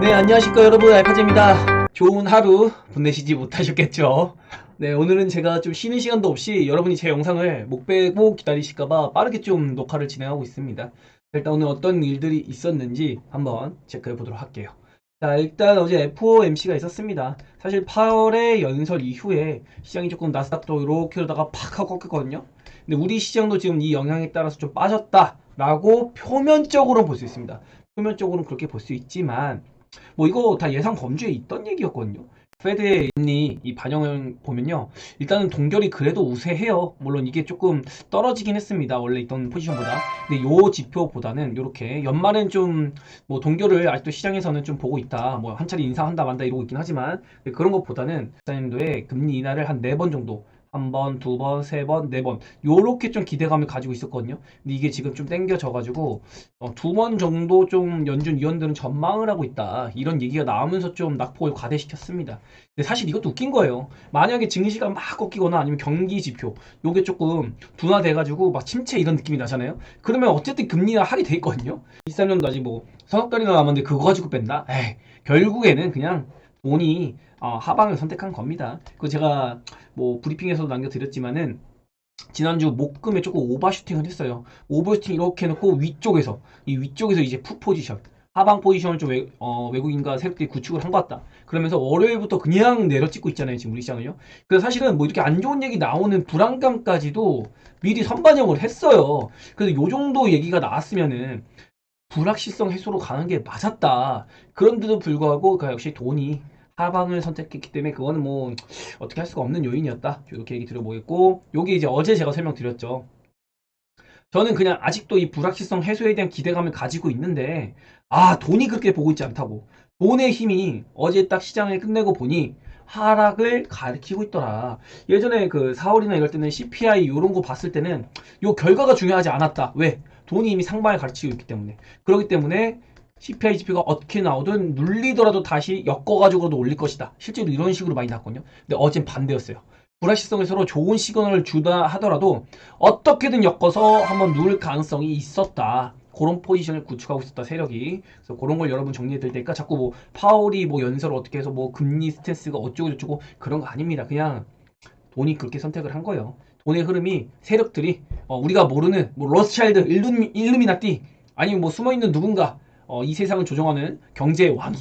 네, 안녕하십니까 여러분, 알파즈입니다. 좋은 하루 보내시지 못하셨겠죠? 네, 오늘은 제가 좀 쉬는 시간도 없이 여러분이 제 영상을 못 빼고 기다리실까봐 빠르게 좀 녹화를 진행하고 있습니다. 일단 오늘 어떤 일들이 있었는지 한번 체크해 보도록 할게요. 자, 일단 어제 FOMC가 있었습니다. 사실 8월의 연설 이후에 시장이 조금 나스닥도 이렇게 그러다가 팍 하고 꺾였거든요. 근데 우리 시장도 지금 이 영향에 따라서 좀 빠졌다라고 표면적으로 볼 수 있습니다. 표면적으로는 그렇게 볼 수 있지만 뭐 이거 다 예상 범주에 있던 얘기였거든요. 페드의 이 반영을 보면요. 일단은 동결이 그래도 우세해요. 물론 이게 조금 떨어지긴 했습니다. 원래 있던 포지션보다. 근데 요 지표보다는 이렇게 연말엔 좀 뭐 동결을 아직도 시장에서는 좀 보고 있다. 뭐 한 차례 인상한다 만다 이러고 있긴 하지만 그런 것보다는 국가연도에 금리 인하를 한 4번 정도 한 번, 두 번, 세 번, 네 번 요렇게 좀 기대감을 가지고 있었거든요. 근데 이게 지금 좀 땡겨져가지고 2번 정도 좀 연준 위원들은 전망을 하고 있다. 이런 얘기가 나오면서 좀 낙폭을 과대시켰습니다. 근데 사실 이것도 웃긴 거예요. 만약에 증시가 막 꺾이거나 아니면 경기 지표 요게 조금 둔화돼가지고 막 침체 이런 느낌이 나잖아요. 그러면 어쨌든 금리나 하게 돼 있거든요. 23년도 아직 뭐 서너 달이나 남았는데 그거 가지고 뺀다? 에이, 결국에는 그냥 돈이 하방을 선택한 겁니다. 그 제가 뭐 브리핑에서도 남겨드렸지만은 지난주 목금에 조금 오버슈팅을 했어요. 오버슈팅 이렇게 해놓고 위쪽에서 이제 풋 포지션 하방 포지션을 좀 외국인과 세력들이 구축을 한 것 같다. 그러면서 월요일부터 그냥 내려찍고 있잖아요. 지금 우리 시장을요. 그래서 사실은 뭐 이렇게 안 좋은 얘기 나오는 불안감까지도 미리 선반영을 했어요. 그래서 요 정도 얘기가 나왔으면은 불확실성 해소로 가는 게 맞았다. 그런데도 불구하고 역시 돈이 하방을 선택했기 때문에 그거는 뭐 어떻게 할 수가 없는 요인이었다. 이렇게 얘기 들어보겠고 요게 이제 어제 제가 설명드렸죠. 저는 그냥 아직도 이 불확실성 해소에 대한 기대감을 가지고 있는데 돈이 그렇게 보고 있지 않다고. 돈의 힘이 어제 딱 시장을 끝내고 보니 하락을 가리키고 있더라. 예전에 그 4월이나 이럴 때는 CPI 요런 거 봤을 때는 요 결과가 중요하지 않았다. 왜? 돈이 이미 상방을 가르치고 있기 때문에. 그렇기 때문에 CPI 지표가 어떻게 나오든 눌리더라도 다시 엮어가지고도 올릴 것이다. 실제로 이런 식으로 많이 나왔거든요. 근데 어젠 반대였어요. 불확실성에 서로 좋은 시그널을 주다 하더라도 어떻게든 엮어서 한번 누를 가능성이 있었다. 그런 포지션을 구축하고 있었다 세력이. 그래서 그런 걸 여러분 정리해 드릴 테니까 자꾸 뭐 파월이 뭐 연설을 어떻게 해서 뭐 금리 스탠스가 어쩌고 저쩌고 그런 거 아닙니다. 그냥 돈이 그렇게 선택을 한 거예요. 돈의 흐름이 세력들이 우리가 모르는 뭐 로스차일드, 일루미나티 아니면 뭐 숨어있는 누군가 이 세상을 조종하는 경제의 왕이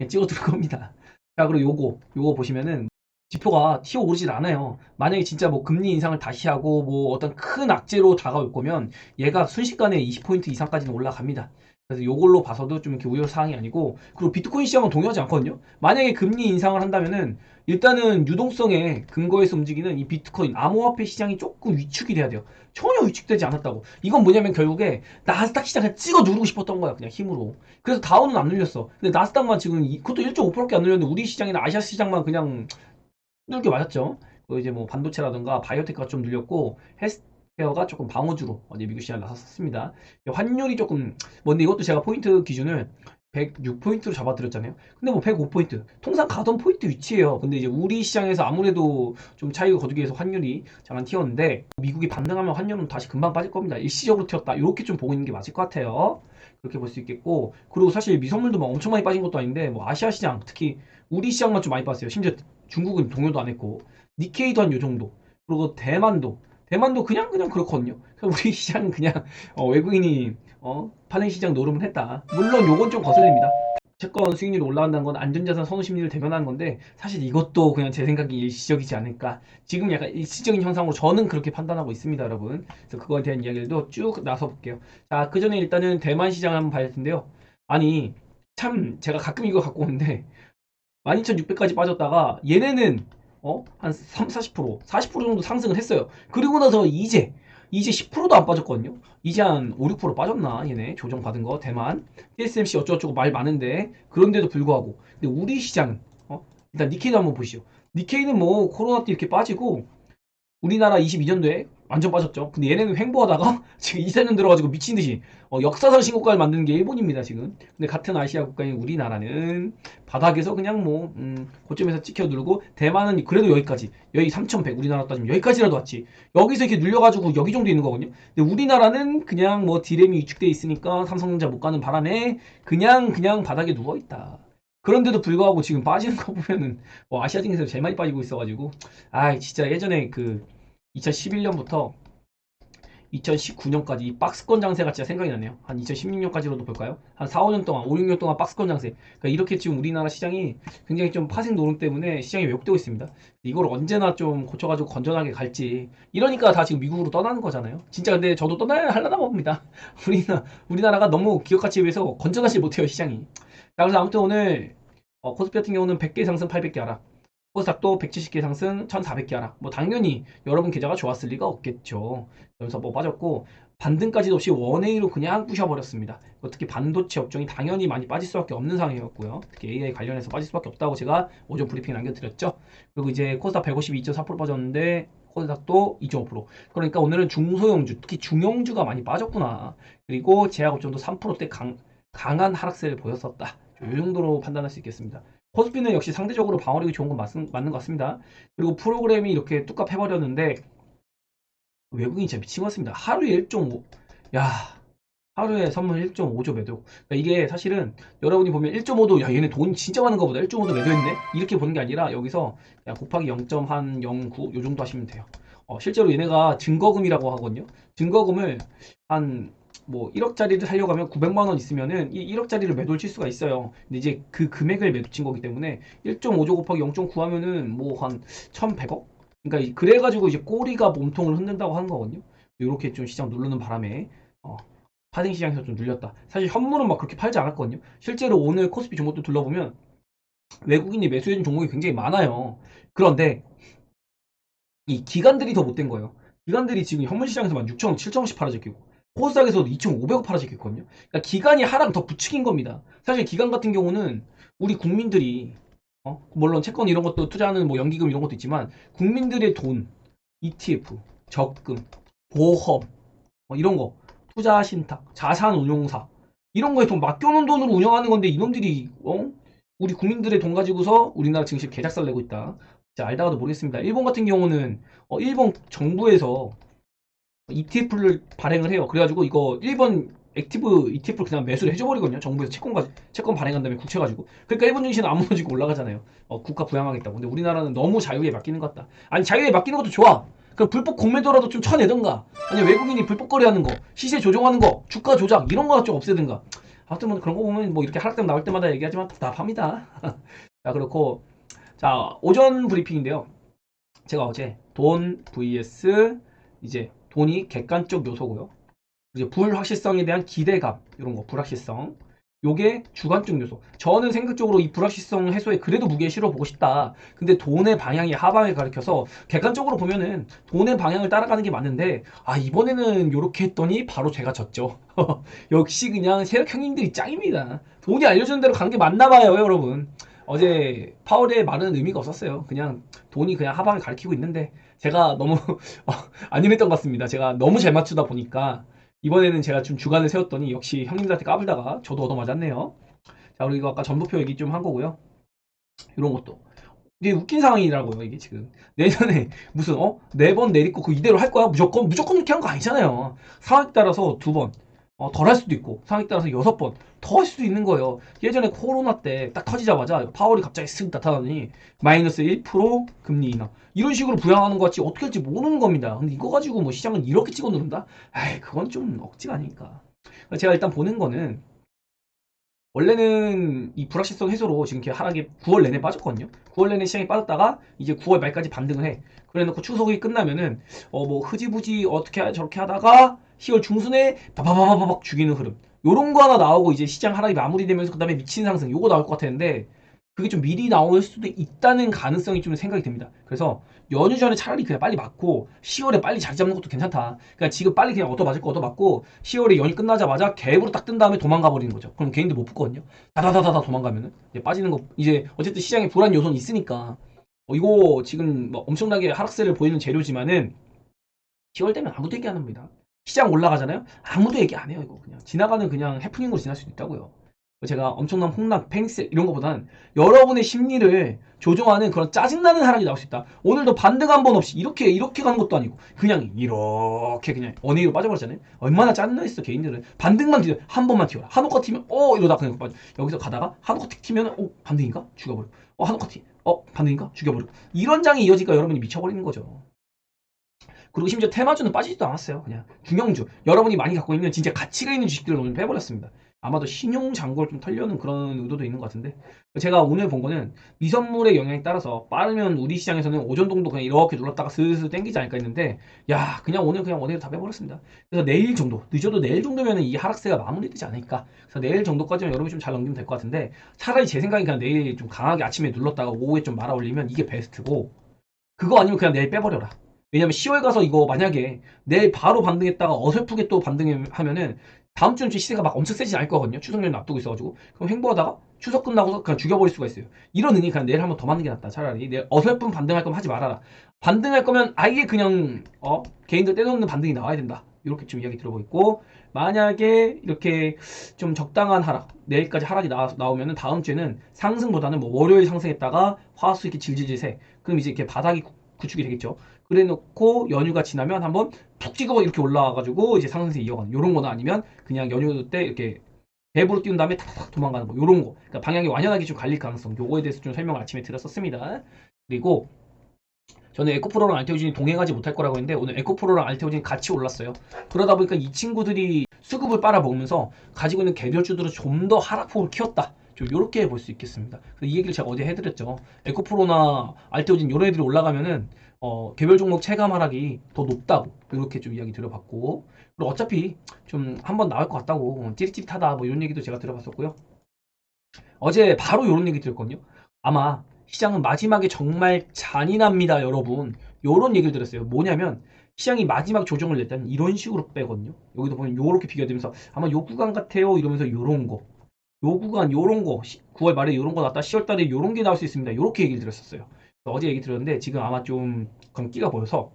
찍어들 겁니다. 자, 그리고 요거 보시면은 지표가 튀어오르질 않아요. 만약에 진짜 뭐 금리 인상을 다시 하고 뭐 어떤 큰 악재로 다가올 거면 얘가 순식간에 20포인트 이상까지는 올라갑니다. 그래서 요걸로 봐서도 좀 이렇게 우려 사항이 아니고, 그리고 비트코인 시장은 동의하지 않거든요. 만약에 금리 인상을 한다면은 일단은 유동성에 근거해서 움직이는 이 비트코인 암호화폐 시장이 조금 위축이 돼야 돼요. 전혀 위축되지 않았다고. 이건 뭐냐면 결국에 나스닥 시장을 찍어 누르고 싶었던 거야, 그냥 힘으로. 그래서 다우는 안 눌렸어. 근데 나스닥만 지금 그것도 1.5%밖에 안 눌렸는데 우리 시장이나 아시아 시장만 그냥 두들겨 맞았죠. 그 이제 뭐 반도체라든가 바이오테크가 좀 눌렸고 헬스케어가 조금 방어주로 어제 미국 시장을 나섰습니다. 환율이 조금 뭔데 이것도 제가 포인트 기준을 106포인트로 잡아드렸잖아요. 근데 뭐 105포인트 통상 가던 포인트 위치예요. 근데 이제 우리 시장에서 아무래도 좀 차이가 거두기 위해서 환율이 잠깐 튀었는데 미국이 반등하면 환율은 다시 금방 빠질 겁니다. 일시적으로 튀었다. 이렇게 좀 보고 있는 게 맞을 것 같아요. 그렇게 볼 수 있겠고, 그리고 사실 미선물도 막 엄청 많이 빠진 것도 아닌데 뭐 아시아 시장 특히 우리 시장만 좀 많이 빠졌어요. 심지어 중국은 동요도 안 했고 니케이도 한 요 정도. 그리고 대만도 그냥 그렇거든요. 그래서 우리 시장은 그냥 외국인이 파생 시장 노름을 했다. 물론 요건 좀 거슬립니다. 채권 수익률이 올라간다는 건 안전자산 선호 심리를 대변하는 건데 사실 이것도 그냥 제 생각에 일시적이지 않을까. 지금 약간 일시적인 현상으로 저는 그렇게 판단하고 있습니다, 여러분. 그래서 그거에 대한 이야기들도 쭉 나서 볼게요. 자, 그 전에 일단은 대만 시장을 한번 봐야 할 텐데요. 아니, 참 제가 가끔 이거 갖고 오는데 12,600까지 빠졌다가 얘네는 한 3, 40%, 40% 정도 상승을 했어요. 그리고 나서 이제 10%도 안 빠졌거든요. 이제 한 5, 6% 빠졌나 얘네 조정 받은 거 대만 TSMC 어쩌고저쩌고 말 많은데 그런데도 불구하고 근데 우리 시장은 일단 니케이도 한번 보시죠. 니케이는 뭐 코로나 때 이렇게 빠지고 우리나라 22년도에 완전 빠졌죠. 근데 얘네는 횡보하다가 지금 24년 들어가지고 미친 듯이 역사상 신고가를 만드는 게 일본입니다 지금. 근데 같은 아시아 국가인 우리나라는 바닥에서 그냥 뭐 고점에서 찍혀 누르고, 대만은 그래도 여기 3,100 우리나라 따지면 여기까지라도 왔지. 여기서 이렇게 눌려가지고 여기 정도 있는 거거든요. 근데 우리나라는 그냥 뭐 디램이 위축돼 있으니까 삼성전자 못 가는 바람에 그냥 바닥에 누워 있다. 그런데도 불구하고 지금 빠지는 거 보면은 뭐 아시아 중에서 제일 많이 빠지고 있어가지고 아 진짜 예전에 그 2011년부터 2019년까지 이 박스권 장세가 진짜 생각이 나네요. 한 2016년까지로도 볼까요? 한 4, 5년 동안, 5, 6년 동안 박스권 장세. 그러니까 이렇게 지금 우리나라 시장이 굉장히 좀 파생 노름 때문에 시장이 왜곡되고 있습니다. 이걸 언제나 좀 고쳐가지고 건전하게 갈지. 이러니까 다 지금 미국으로 떠나는 거잖아요. 진짜 근데 저도 떠나야 하려나 봅니다. 우리나라가 너무 기업 가치에 비해서 건전하지 못해요, 시장이. 자, 그래서 아무튼 오늘 코스피 같은 경우는 100개 상승 800개 하락. 코스닥도 170개 상승 1400개 하락. 뭐 당연히 여러분 계좌가 좋았을 리가 없겠죠. 그래서 뭐 빠졌고 반등까지도 없이 원웨이로 그냥 부셔버렸습니다. 특히 반도체 업종이 당연히 많이 빠질 수밖에 없는 상황이었고요. 특히 AI 관련해서 빠질 수밖에 없다고 제가 오전 브리핑 남겨드렸죠. 그리고 이제 코스닥 152.4% 빠졌는데 코스닥도 2.5%. 그러니까 오늘은 중소형주, 특히 중형주가 많이 빠졌구나. 그리고 제약업종도 3%대 강한 하락세를 보였었다. 이 정도로 판단할 수 있겠습니다. 코스피는 역시 상대적으로 방어력이 좋은 건 맞는 것 같습니다. 그리고 프로그램이 이렇게 뚝갑 해버렸는데 외국인이 진짜 미친 것 같습니다. 하루에 1.5, 야, 하루에 선물 1.5조 매도. 그러니까 이게 사실은 여러분이 보면 1.5도, 야, 얘네 돈 진짜 많은 거보다 1.5도 매도했네? 이렇게 보는 게 아니라 여기서 곱하기 0.09 요 정도 하시면 돼요. 실제로 얘네가 증거금이라고 하거든요. 증거금을 한 뭐 1억짜리를 살려고 하면 900만 원 있으면은 이 1억짜리를 매도를 칠 수가 있어요. 근데 이제 그 금액을 매도 친 거기 때문에 1.5조 곱하기 0.9 하면은 뭐 한 1,100억? 그러니까 그래가지고 이제 꼬리가 몸통을 흔든다고 하는 거거든요. 이렇게 좀 시장 누르는 바람에 파생 시장에서 좀 눌렸다. 사실 현물은 막 그렇게 팔지 않았거든요. 실제로 오늘 코스피 종목도 둘러보면 외국인이 매수해준 종목이 굉장히 많아요. 그런데 이 기관들이 더 못된 거예요. 기관들이 지금 현물 시장에서만 6천원, 7천원씩 팔아제끼고 코스닥에서도 2,500억 팔아제꼈거든요. 그러니까 기관이 하락 더 부추긴 겁니다. 사실 기관 같은 경우는 우리 국민들이 물론 채권 이런 것도 투자하는 뭐 연기금 이런 것도 있지만 국민들의 돈, ETF, 적금, 보험 이런 거 투자 신탁, 자산 운용사 이런 거에 돈 맡겨놓은 돈으로 운영하는 건데 이놈들이 우리 국민들의 돈 가지고서 우리나라 증시 개작살 내고 있다. 진짜 알다가도 모르겠습니다. 일본 같은 경우는 일본 정부에서 ETF를 발행을 해요. 그래가지고 이거 일본 액티브 ETF를 그냥 매수를 해줘버리거든요. 정부에서 채권 발행한 다음에 국채 가지고. 그러니까 일본 증시는 안 무너지고 올라가잖아요. 국가 부양하겠다고. 근데 우리나라는 너무 자유에 맡기는 것 같다. 아니 자유에 맡기는 것도 좋아. 그럼 불법 공매도라도 좀 쳐내든가. 아니 외국인이 불법 거래하는 거, 시세 조종하는 거, 주가 조작 이런 거 좀 없애든가. 아무튼 뭐 그런 거 보면 뭐 이렇게 하락되면 나올 때마다 얘기하지만 답답합니다. 자 그렇고 자 오전 브리핑인데요. 제가 어제 돈 vs 이제 돈이 객관적 요소고요. 이제 불확실성에 대한 기대감 이런 거 불확실성 요게 주관적 요소. 저는 생각적으로 이 불확실성 해소에 그래도 무게 실어 보고 싶다. 근데 돈의 방향이 하방을 가리켜서 객관적으로 보면은 돈의 방향을 따라가는 게 맞는데 이번에는 요렇게 했더니 바로 제가 졌죠. 역시 그냥 세력 형님들이 짱입니다. 돈이 알려주는 대로 가는 게 맞나 봐요 여러분. 어제 파월의 말은 의미가 없었어요. 그냥 돈이 그냥 하방을 가리키고 있는데 제가 너무 안일했던 것 같습니다. 제가 너무 잘 맞추다 보니까 이번에는 제가 좀 주간을 세웠더니 역시 형님들한테 까불다가 저도 얻어맞았네요. 자, 그리고 아까 전부표 얘기 좀 한 거고요. 이런 것도. 이게 웃긴 상황이라고요, 이게 지금. 내년에 무슨, 4번 내리고 그 이대로 할 거야? 무조건 이렇게 한 거 아니잖아요. 상황에 따라서 2번, 덜 할 수도 있고, 상황에 따라서 6번, 더 할 수도 있는 거예요. 예전에 코로나 때 딱 터지자마자 파월이 갑자기 쓱 나타나더니 마이너스 1% 금리 인하. 이런 식으로 부양하는 것 같지 어떻게 할지 모르는 겁니다. 근데 이거 가지고 뭐 시장은 이렇게 찍어 누른다? 에이, 그건 좀 억지가 아닐까. 제가 일단 보는 거는 원래는 이 불확실성 해소로 지금 이렇게 하락이 9월 내내 빠졌거든요. 9월 내내 시장이 빠졌다가 이제 9월 말까지 반등을 해. 그래 놓고 추석이 끝나면은 뭐 흐지부지 어떻게 저렇게 하다가 10월 중순에 바바바바박 죽이는 흐름. 요런 거 하나 나오고 이제 시장 하락이 마무리되면서 그 다음에 미친 상승 요거 나올 것 같았는데 그게 좀 미리 나올 수도 있다는 가능성이 좀 생각이 듭니다. 그래서 연휴 전에 차라리 그냥 빨리 맞고 10월에 빨리 자리 잡는 것도 괜찮다. 그러니까 지금 빨리 그냥 얻어맞을 거 얻어맞고 10월에 연휴 끝나자마자 갭으로 딱 뜬 다음에 도망가 버리는 거죠. 그럼 개인들 못 붙거든요. 다다다다다 도망가면은 이제 빠지는 거 이제 어쨌든 시장에 불안 요소는 있으니까 이거 지금 뭐 엄청나게 하락세를 보이는 재료지만은 10월 되면 아무도 얘기 안 합니다. 시장 올라가잖아요. 아무도 얘기 안 해요. 이거 그냥 지나가는 그냥 해프닝으로 지날 수도 있다고요. 제가 엄청난 폭락, 팽세 이런 것보다는 여러분의 심리를 조종하는 그런 짜증나는 하락이 나올 수 있다. 오늘도 반등 한 번 없이 이렇게 가는 것도 아니고 그냥 이렇게 그냥 원웨이로 빠져버렸잖아요. 얼마나 짜증나 있어 개인들은. 반등만 튀어 한 번만 튀어라. 한호커 튀면 이러다 그냥 빠져. 여기서 가다가 한호커 튀면 반등인가? 죽여버려. 한호커 튀. 반등인가? 죽여버려. 이런 장이 이어지니까 여러분이 미쳐버리는 거죠. 그리고 심지어 테마주는 빠지지도 않았어요. 그냥 중형주 여러분이 많이 갖고 있는 진짜 가치가 있는 주식들을 오늘 빼버렸습니다. 아마도 신용 잔고를 좀 털려는 그런 의도도 있는 것 같은데 제가 오늘 본 거는 미선물의 영향에 따라서 빠르면 우리 시장에서는 오전동도 그냥 이렇게 눌렀다가 슬슬 땡기지 않을까 했는데 야 그냥 오늘 그냥 원회로 다 빼버렸습니다. 그래서 내일 정도 늦어도 내일 정도면은 이 하락세가 마무리되지 않을까. 그래서 내일 정도까지는 여러분이 좀 잘 넘기면 될 것 같은데 차라리 제 생각에 그냥 내일 좀 강하게 아침에 눌렀다가 오후에 좀 말아 올리면 이게 베스트고 그거 아니면 그냥 내일 빼버려라. 왜냐면 10월 가서 이거 만약에 내일 바로 반등했다가 어설프게 또 반등하면은 다음 주는 시세가 막 엄청 세지 않을 거거든요. 추석 연휴 앞두고 있어가지고. 그럼 횡보하다가 추석 끝나고서 그냥 죽여버릴 수가 있어요. 이런 의미 그냥 내일 한번 더 맞는 게 낫다. 차라리 내일 어설픈 반등할 거면 하지 말아라. 반등할 거면 아예 그냥 개인들 떼놓는 반등이 나와야 된다. 이렇게 좀 이야기 들어보고 있고 만약에 이렇게 좀 적당한 하락 내일까지 하락이 나오면은 다음 주에는 상승보다는 뭐 월요일 상승했다가 화수 이렇게 질질질세 그럼 이제 이렇게 바닥이 구축이 되겠죠. 그래 놓고 연휴가 지나면 한번 푹 찍어 이렇게 올라와가지고 이제 상승세 이어가는 요런 거나 아니면 그냥 연휴 때 이렇게 갭으로 띄운 다음에 탁탁 도망가는 거 요런 거. 그러니까 방향이 완연하게 좀 갈릴 가능성 요거에 대해서 좀 설명을 아침에 드렸었습니다. 그리고 저는 에코프로랑 알테오진이 동행하지 못할 거라고 했는데 오늘 에코프로랑 알테오진이 같이 올랐어요. 그러다 보니까 이 친구들이 수급을 빨아먹으면서 가지고 있는 개별주들을 좀 더 하락폭을 키웠다. 좀 이렇게 볼 수 있겠습니다. 그래서 이 얘기를 제가 어제 해드렸죠. 에코프로나 알테오진 이런 애들이 올라가면은 개별 종목 체감 하락이 더 높다고 이렇게 좀 이야기 드려봤고 그리고 어차피 좀 한번 나올 것 같다고 찌릿찌릿하다 뭐 이런 얘기도 제가 들어봤었고요. 어제 바로 이런 얘기 들었거든요. 아마 시장은 마지막에 정말 잔인합니다, 여러분. 요런 얘기를 들었어요. 뭐냐면 시장이 마지막 조정을 낼 때는 이런 식으로 빼거든요. 여기도 보면 요렇게 비교되면서 아마 요 구간 같아요. 이러면서 요런 거. 요 구간 요런 거 9월 말에 요런 거 나왔다 10월 달에 요런 게 나올 수 있습니다. 요렇게 얘기를 들었었어요. 어제 얘기 들었는데 지금 아마 좀 그런 끼가 보여서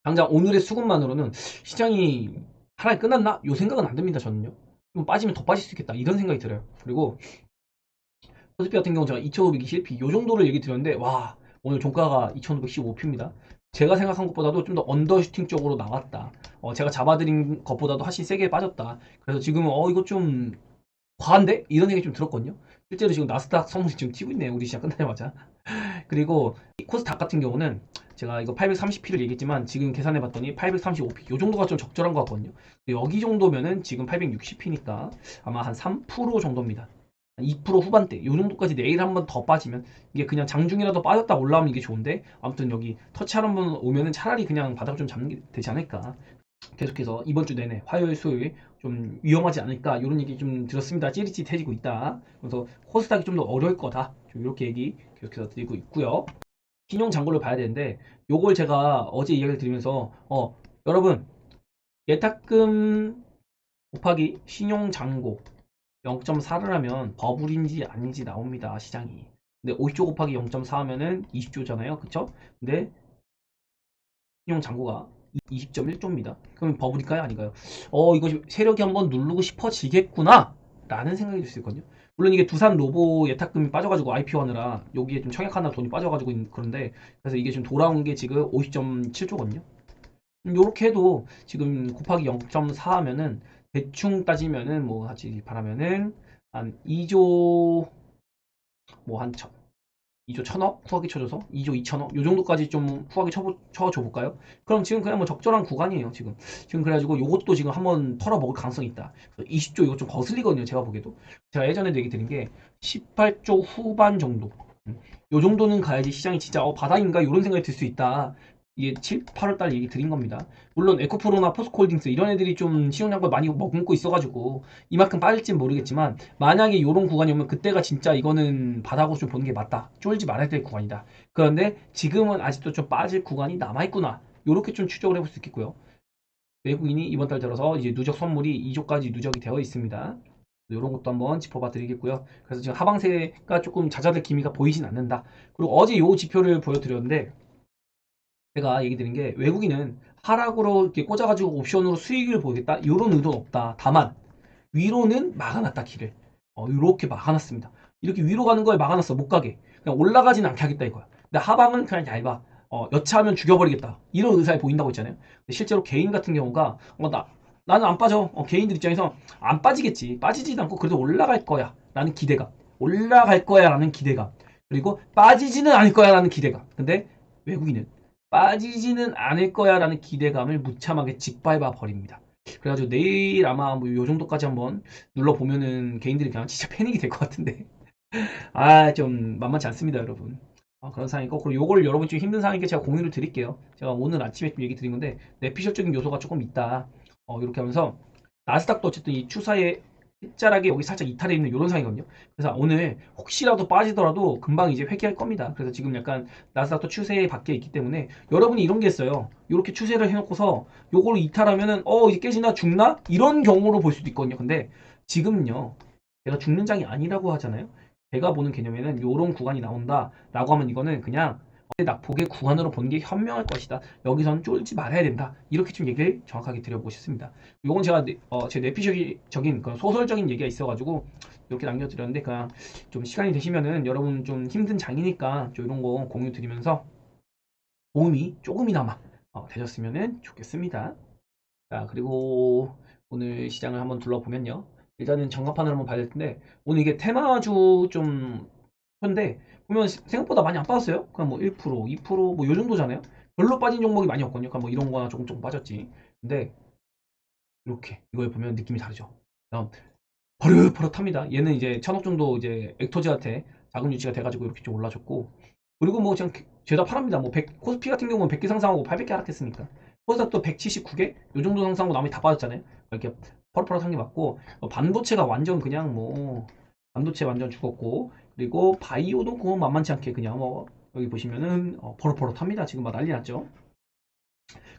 당장 오늘의 수급만으로는 시장이 하락이 끝났나? 요 생각은 안 듭니다, 저는요. 좀 빠지면 더 빠질 수 있겠다. 이런 생각이 들어요. 그리고 코스피 같은 경우 제가 2521p 요 정도를 얘기 드렸는데 와 오늘 종가가 2515p입니다. 제가 생각한 것보다도 좀 더 언더슈팅 쪽으로 나왔다. 제가 잡아드린 것보다도 훨씬 세게 빠졌다. 그래서 지금은 이거 좀 과한데? 이런 얘기 좀 들었거든요. 실제로 지금 나스닥 성분이 지금 튀고 있네요. 우리 시장 끝나자마자. 그리고 코스닥 같은 경우는 제가 이거 830p를 얘기했지만 지금 계산해봤더니 835p 요 정도가 좀 적절한 것 같거든요. 여기 정도면은 지금 860p니까 아마 한 3% 정도입니다. 2% 후반대 요 정도까지 내일 한번 더 빠지면 이게 그냥 장중이라도 빠졌다 올라오면 이게 좋은데 아무튼 여기 터치 한번 오면은 차라리 그냥 바닥을 좀 잡는 게 되지 않을까. 계속해서 이번 주 내내 화요일 수요일 좀 위험하지 않을까 이런 얘기 좀 들었습니다. 찌릿찌릿해지고 있다. 그래서 코스닥이 좀 더 어려울 거다. 좀 이렇게 얘기 계속해서 드리고 있고요. 신용 잔고를 봐야 되는데 요걸 제가 어제 이야기를 드리면서 여러분 예탁금 곱하기 신용 잔고 0.4를 하면 버블인지 아닌지 나옵니다. 시장이. 근데 50조 곱하기 0.4 하면은 20조잖아요. 그쵸? 근데 신용 잔고가 20.1조입니다. 그럼 버블일까요? 아닌가요? 이거 세력이 한번 누르고 싶어지겠구나 라는 생각이 들 수 있거든요. 물론 이게 두산 로보 예탁금이 빠져가지고 IPO 하느라 여기에 좀 청약하느라 돈이 빠져가지고 그런데 그래서 이게 좀 돌아온 게 지금 50.7조거든요. 요렇게 해도 지금 곱하기 0.4 하면은 대충 따지면은 뭐 하지 바라면은 한 2조 뭐한 2조 1000억 후하게 쳐줘서 2조 2천억 요 정도까지 좀 후하게 쳐줘 볼까요? 그럼 지금 그냥 뭐 적절한 구간이에요. 지금 그래가지고 요것도 지금 한번 털어먹을 가능성이 있다. 20조 이거 좀 거슬리거든요. 제가 보기에도 제가 예전에도 얘기 드린 게 18조 후반 정도 요 정도는 가야지 시장이 진짜 바닥인가 이런 생각이 들 수 있다. 이게 7, 8월달 얘기 드린 겁니다. 물론 에코프로나 포스코홀딩스 이런 애들이 좀 시용량을 많이 머금고 있어가지고 이만큼 빠질진 모르겠지만 만약에 이런 구간이 오면 그때가 진짜 이거는 바닥으로 좀 보는 게 맞다. 쫄지 말아야 될 구간이다. 그런데 지금은 아직도 좀 빠질 구간이 남아있구나. 이렇게 좀 추적을 해볼 수 있겠고요. 외국인이 이번 달 들어서 이제 누적 선물이 2조까지 누적이 되어 있습니다. 이런 것도 한번 짚어봐 드리겠고요. 그래서 지금 하방세가 조금 잦아들 기미가 보이진 않는다. 그리고 어제 요 지표를 보여드렸는데 제가 얘기 드린 게 외국인은 하락으로 이렇게 꽂아가지고 옵션으로 수익을 보겠다 이런 의도는 없다. 다만 위로는 막아놨다 길을. 이렇게 막아놨습니다. 이렇게 위로 가는 걸 막아놨어. 못 가게. 그냥 올라가진 않게 하겠다 이거야. 근데 하방은 그냥 얇아. 여차하면 죽여버리겠다. 이런 의사에 보인다고 했잖아요. 근데 실제로 개인 같은 경우가 나는 안 빠져. 개인들 입장에서 안 빠지겠지. 빠지지도 않고 그래도 올라갈 거야. 라는 기대감. 올라갈 거야. 라는 기대감. 그리고 빠지지는 않을 거야. 라는 기대감. 근데 외국인은 빠지지는 않을 거야. 라는 기대감을 무참하게 짓밟아 버립니다. 그래가지고 내일 아마 뭐 요 정도까지 한번 눌러보면은 개인들이 그냥 진짜 패닉이 될 것 같은데. 좀 만만치 않습니다, 여러분. 그런 상황이고, 그리고 요걸 여러분 좀 힘든 상황이니까 제가 공유를 드릴게요. 제가 오늘 아침에 좀 얘기 드린 건데, 내피셜적인 요소가 조금 있다. 이렇게 하면서, 나스닥도 어쨌든 이 추사에 끝자락에 여기 살짝 이탈해 있는 이런 상황이거든요. 그래서 오늘 혹시라도 빠지더라도 금방 이제 회귀할 겁니다. 그래서 지금 약간 나스닥도 추세 밖에 있기 때문에 여러분이 이런 게 있어요. 이렇게 추세를 해놓고서 요걸 이탈하면은 이제 깨지나 죽나? 이런 경우로 볼 수도 있거든요. 근데 지금은요. 제가 죽는 장이 아니라고 하잖아요. 제가 보는 개념에는 이런 구간이 나온다라고 하면 이거는 그냥 낙폭의 구간으로 보는 게 현명할 것이다. 여기서는 쫄지 말아야 된다. 이렇게 좀 얘기를 정확하게 드려보고 싶습니다. 이건 제가 제 내피적인 그런 소설적인 얘기가 있어가지고 이렇게 남겨드렸는데 그냥 좀 시간이 되시면은 여러분 좀 힘든 장이니까 좀 이런 거 공유 드리면서 도움이 조금이나마 되셨으면 좋겠습니다. 자, 그리고 오늘 시장을 한번 둘러보면요. 일단은 전간판을 한번 봐야 될 텐데, 오늘 이게 테마주 좀, 현데, 보면 생각보다 많이 안 빠졌어요. 그냥 뭐 1%, 2%, 뭐 요 정도잖아요. 별로 빠진 종목이 많이 없거든요. 그냥 뭐 이런 거나 조금 조금 빠졌지. 근데, 이렇게, 이걸 보면 느낌이 다르죠. 다음, 버릇버릇합니다. 얘는 이제 천억 정도 이제 엑토즈한테 자금 유치가 돼가지고 이렇게 좀 올라졌고, 그리고 뭐 그냥 죄다 팔합니다. 뭐 코스피 같은 경우는 100개 상승하고 800개 하락했으니까. 코스닥도 179개? 요 정도 상승하고 나머지 다 빠졌잖아요. 이렇게 퍼릇퍼릇한 게 맞고, 반도체가 완전 그냥 뭐, 반도체 완전 죽었고, 그리고 바이오도 그거 만만치 않게 그냥 뭐, 여기 보시면은, 버릇버릇합니다. 지금 막 난리 났죠.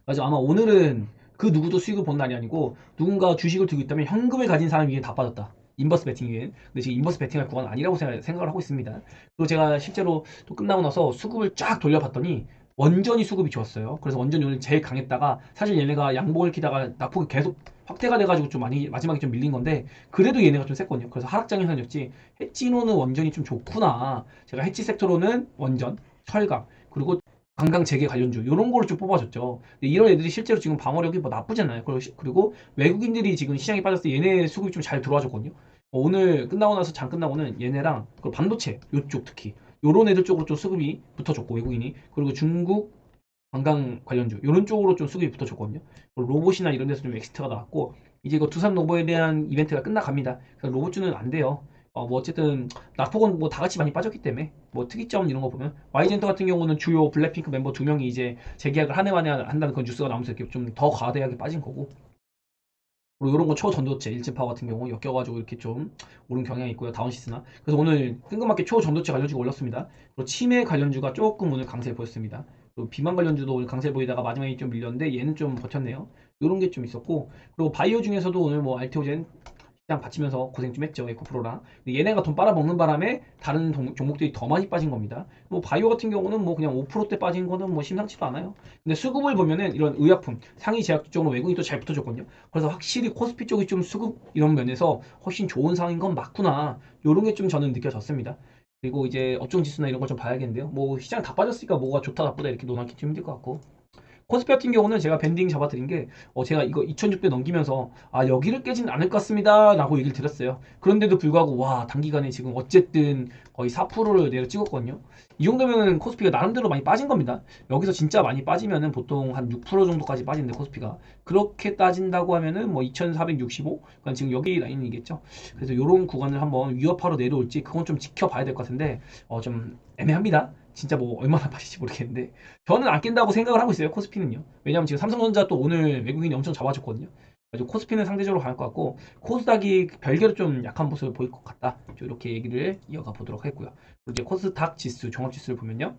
그래서 아마 오늘은 그 누구도 수익을 본 날이 아니고 누군가 주식을 들고 있다면 현금을 가진 사람 위에 다 빠졌다. 인버스 베팅 위엔. 근데 지금 인버스 베팅할 구간 아니라고 생각을 하고 있습니다. 그리고 제가 실제로 또 끝나고 나서 수급을 쫙 돌려봤더니 원전이 수급이 좋았어요. 그래서 원전이 오늘 제일 강했다가 사실 얘네가 양봉을 키다가 낙폭이 계속 확대가 돼가지고 좀 많이 마지막에 좀 밀린 건데 그래도 얘네가 좀 셌거든요. 그래서 하락장의 현이었지. 해치노는 원전이 좀 좋구나. 제가 해치 섹터로는 원전, 철강 그리고 관광 재개 관련주 이런 거를 좀 뽑아줬죠. 근데 이런 애들이 실제로 지금 방어력이 뭐 나쁘잖아요. 그리고 외국인들이 지금 시장에 빠졌을 때 얘네 수급이 좀 잘 들어와 줬거든요. 오늘 끝나고 나서 장 끝나고는 얘네랑 그리고 반도체 요쪽 특히 요런 애들 쪽으로 좀 수급이 붙어줬고 외국인이 그리고 중국 관광 관련주 이런 쪽으로 좀 수급이 붙어줬거든요. 그리고 로봇이나 이런 데서 좀 엑시트가 나왔고 이제 이거 두산 로봇에 대한 이벤트가 끝나갑니다. 그래서 로봇주는 안 돼요. 뭐 어쨌든 낙폭은 뭐 다 같이 많이 빠졌기 때문에 뭐 특이점 이런 거 보면 와이젠터 같은 경우는 주요 블랙핑크 멤버 2명이 이제 재계약을 한 해 만에 한다는 그런 뉴스가 나오면서 이렇게 좀 더 과대하게 빠진 거고 그리고 이런 거 초전도체 일진파워 같은 경우 엮여가지고 이렇게 좀 오른 경향이 있고요 다운시스나 그래서 오늘 뜬금없게 초전도체 관련주가 올렸습니다. 그리고 치매 관련주가 조금 오늘 강세 보였습니다. 그리고 비만 관련주도 오늘 강세 보이다가 마지막에 좀 밀렸는데 얘는 좀 버텼네요. 이런 게 좀 있었고 그리고 바이오 중에서도 오늘 뭐 알테오젠 시장 받치면서 고생 좀 했죠 에코프로랑. 근데 얘네가 돈 빨아먹는 바람에 다른 종목들이 더 많이 빠진 겁니다. 뭐 바이오 같은 경우는 뭐 그냥 5%대 빠진 거는 뭐 심상치도 않아요. 근데 수급을 보면은 이런 의약품 상위 제약 쪽으로 외국인이 또 잘 붙어줬거든요. 그래서 확실히 코스피 쪽이 좀 수급 이런 면에서 훨씬 좋은 상인 건 맞구나. 요런 게 좀 저는 느껴졌습니다. 그리고 이제 업종 지수나 이런 걸 좀 봐야겠는데요. 뭐 시장 다 빠졌으니까 뭐가 좋다 나쁘다 이렇게 논하기 좀 힘들 것 같고. 코스피 같은 경우는 제가 밴딩 잡아드린 게 제가 이거 2600 넘기면서 여기를 깨지는 않을 것 같습니다 라고 얘기를 드렸어요. 그런데도 불구하고 와 단기간에 지금 어쨌든 거의 4%를 내려 찍었거든요. 이 정도면 코스피가 나름대로 많이 빠진 겁니다. 여기서 진짜 많이 빠지면은 보통 한 6% 정도까지 빠진대 코스피가. 그렇게 따진다고 하면은 뭐 2465? 그러니까 지금 여기 라인이겠죠. 그래서 이런 구간을 한번 위협하러 내려올지 그건 좀 지켜봐야 될 것 같은데 좀 애매합니다. 진짜 뭐 얼마나 빠질지 모르겠는데 저는 안 깬다고 생각을 하고 있어요 코스피는요. 왜냐면 지금 삼성전자 또 오늘 외국인이 엄청 잡아줬거든요. 그래서 코스피는 상대적으로 갈 것 같고 코스닥이 별개로 좀 약한 모습을 보일 것 같다. 이렇게 얘기를 이어가 보도록 했고요. 그리고 이제 코스닥 지수 종합지수를 보면요.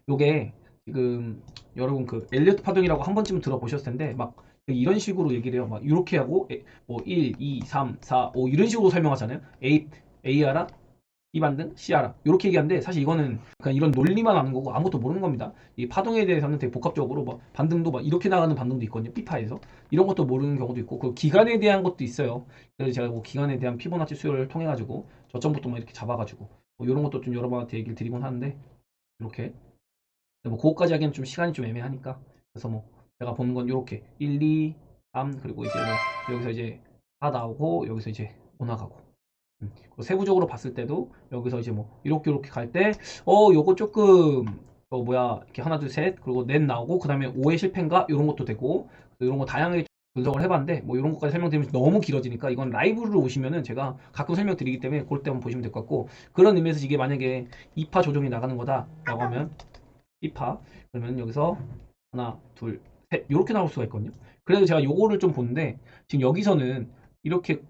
요게 지금 여러분 그 엘리어트 파동이라고 한 번쯤은 들어보셨을 텐데 막 이런 식으로 얘기를 해요. 막 이렇게 하고 뭐 1, 2, 3, 4, 5 이런 식으로 설명하잖아요. A 알아? 이 반등, C하락 이렇게 얘기하는데 사실 이거는 그냥 이런 논리만 아는 거고 아무것도 모르는 겁니다. 이 파동에 대해서는 되게 복합적으로 막 반등도 막 이렇게 나가는 반등도 있거든요. 피파에서 이런 것도 모르는 경우도 있고 그 기간에 대한 것도 있어요. 그래서 제가 뭐 기간에 대한 피보나치 수요를 통해 가지고 저점부터 막 이렇게 잡아가지고 뭐 이런 것도 좀 여러분한테 얘기를 드리곤 하는데 이렇게 뭐 그거까지 하기엔 좀 시간이 좀 애매하니까 그래서 뭐 제가 보는 건 이렇게 1, 2, 3 그리고 이제 뭐 여기서 이제 4 나오고 여기서 이제 5 나가고 그리고 세부적으로 봤을 때도 여기서 이제 뭐 이렇게 갈 때 요거 조금 뭐야 이렇게 하나 둘 셋 그리고 넷 나오고 그 다음에 5의 실패인가 이런 것도 되고 이런 거 다양하게 분석을 해봤는데 뭐 이런 것까지 설명드리면 너무 길어지니까 이건 라이브로 오시면은 제가 가끔 설명드리기 때문에 그럴 때 한번 보시면 될 것 같고 그런 의미에서 이게 만약에 2파 조정이 나가는 거다라고 하면 2파 그러면 여기서 하나 둘 셋 이렇게 나올 수가 있거든요. 그래서 제가 요거를 좀 보는데 지금 여기서는 이렇게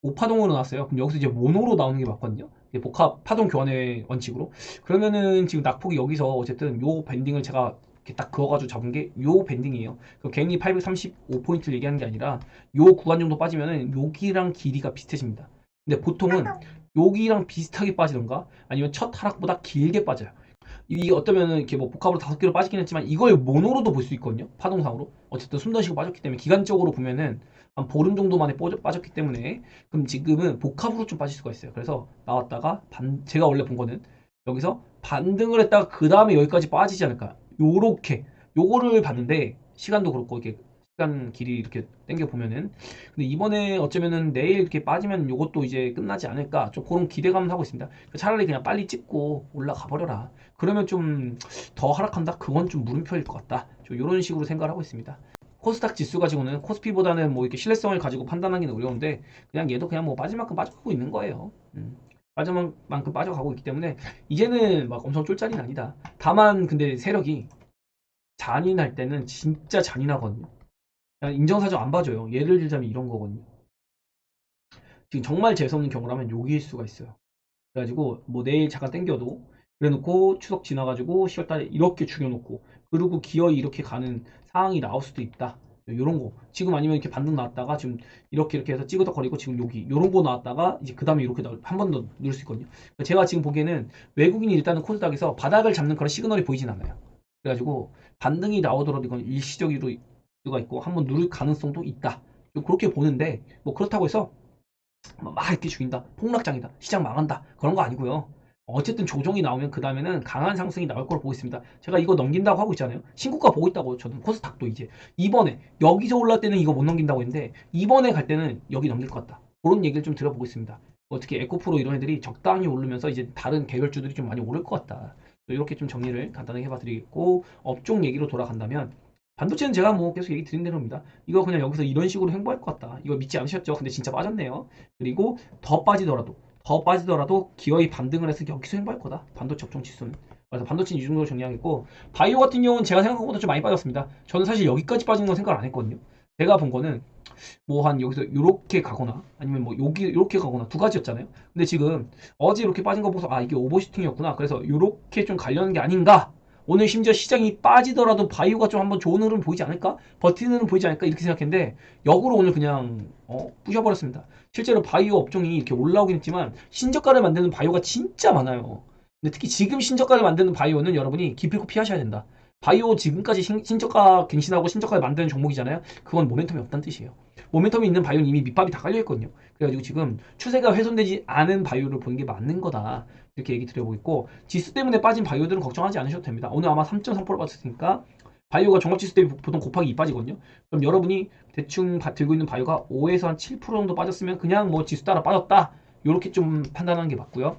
5파동으로 나왔어요. 그럼 여기서 이제 모노로 나오는 게 맞거든요. 복합 파동 교환의 원칙으로. 그러면은 지금 낙폭이 여기서 어쨌든 요 밴딩을 제가 이렇게 딱 그어가지고 잡은 게 요 밴딩이에요. 괜히 835포인트를 얘기하는 게 아니라 요 구간 정도 빠지면은 여기랑 길이가 비슷해집니다. 근데 보통은 여기랑 비슷하게 빠지던가 아니면 첫 하락보다 길게 빠져요. 이게 어쩌면은 이렇게 뭐 복합으로 5개로 빠지긴 했지만 이걸 모노로도 볼 수 있거든요. 파동상으로. 어쨌든 숨 던시고 빠졌기 때문에 기간적으로 보면은 한 보름 정도 만에 빠졌기 때문에 그럼 지금은 복합으로 좀 빠질 수가 있어요. 그래서 나왔다가 제가 원래 본 거는 여기서 반등을 했다가 그 다음에 여기까지 빠지지 않을까. 요렇게 요거를 봤는데 시간도 그렇고 이렇게 시간 길이 이렇게 땡겨 보면은 근데 이번에 어쩌면은 내일 이렇게 빠지면 요것도 이제 끝나지 않을까 좀 그런 기대감을 하고 있습니다. 차라리 그냥 빨리 찍고 올라가 버려라. 그러면 좀 더 하락한다? 그건 좀 물음표일 것 같다. 좀 이런 식으로 생각을 하고 있습니다. 코스닥 지수 가지고는 코스피보다는 뭐 이렇게 신뢰성을 가지고 판단하기는 어려운데 그냥 얘도 그냥 뭐 빠질 만큼 빠져가고 있는 거예요. 빠질 만큼 빠져가고 있기 때문에 이제는 막 엄청 쫄짜리는 아니다. 다만 근데 세력이 잔인할 때는 진짜 잔인하거든요. 그냥 인정사정 안 봐줘요. 예를 들자면 이런 거거든요. 지금 정말 재수없는 경우라면 여기일 수가 있어요. 그래가지고 뭐 내일 잠깐 땡겨도 그래놓고 추석 지나가지고 10월달에 이렇게 죽여놓고 그리고 기어이 이렇게 가는 상황이 나올 수도 있다. 요런 거 지금 아니면 이렇게 반등 나왔다가 지금 이렇게 해서 찌그덕거리고 지금 여기 요런 거 나왔다가 이제 그 다음에 이렇게 한 번 더 누를 수 있거든요. 제가 지금 보기에는 외국인이 일단은 코스닥에서 바닥을 잡는 그런 시그널이 보이진 않아요. 그래가지고 반등이 나오더라도 이건 일시적으로 수가 있고 한번 누를 가능성도 있다. 그렇게 보는데 뭐 그렇다고 해서 막 이렇게 죽인다, 폭락장이다, 시장 망한다 그런 거 아니고요. 어쨌든 조정이 나오면 그 다음에는 강한 상승이 나올 걸 보고 있습니다. 제가 이거 넘긴다고 하고 있잖아요. 신고가 보고 있다고 저는 코스닥도 이제 이번에 여기서 올라올 때는 이거 못 넘긴다고 했는데 이번에 갈 때는 여기 넘길 것 같다. 그런 얘기를 좀 들어보고 있습니다. 어떻게 에코프로 이런 애들이 적당히 오르면서 이제 다른 개별주들이 좀 많이 오를 것 같다. 이렇게 좀 정리를 간단하게 해봐 드리겠고 업종 얘기로 돌아간다면 반도체는 제가 뭐 계속 얘기 드린 대로입니다. 이거 그냥 여기서 이런 식으로 행보할 것 같다. 이거 믿지 않으셨죠? 근데 진짜 빠졌네요. 그리고 더 빠지더라도 기어이 반등을 해서 여기서 행보할 거다. 반도체 업종 지수는. 그래서 반도체는 이 정도로 정리하겠고 바이오 같은 경우는 제가 생각한 것보다 좀 많이 빠졌습니다. 저는 사실 여기까지 빠진 건 생각을 안 했거든요. 제가 본 거는 뭐 한 여기서 요렇게 가거나 아니면 뭐 여기 요렇게 가거나 두 가지였잖아요. 근데 지금 어제 이렇게 빠진 거 보고서 아 이게 오버슈팅이었구나. 그래서 요렇게 좀 가려는 게 아닌가. 오늘 심지어 시장이 빠지더라도 바이오가 좀 한번 좋은 흐름 보이지 않을까? 버티는 흐름 보이지 않을까? 이렇게 생각했는데 역으로 오늘 그냥 부셔버렸습니다. 실제로 바이오 업종이 이렇게 올라오긴 했지만 신저가를 만드는 바이오가 진짜 많아요. 근데 특히 지금 신저가를 만드는 바이오는 여러분이 기필코 피하셔야 된다. 바이오 지금까지 신저가 갱신하고 신저가를 만드는 종목이잖아요. 그건 모멘텀이 없다는 뜻이에요. 모멘텀이 있는 바이오는 이미 밑밥이 다 깔려있거든요. 그래가지고 지금 추세가 훼손되지 않은 바이오를 보는 게 맞는 거다. 이렇게 얘기 드려보고 있고 지수 때문에 빠진 바이오들은 걱정하지 않으셔도 됩니다. 오늘 아마 3.3% 빠졌으니까 바이오가 종합지수 대비 보통 곱하기 2 빠지거든요. 그럼 여러분이 대충 들고 있는 바이오가 5에서 한 7% 정도 빠졌으면 그냥 뭐 지수 따라 빠졌다. 이렇게 좀 판단하는 게 맞고요.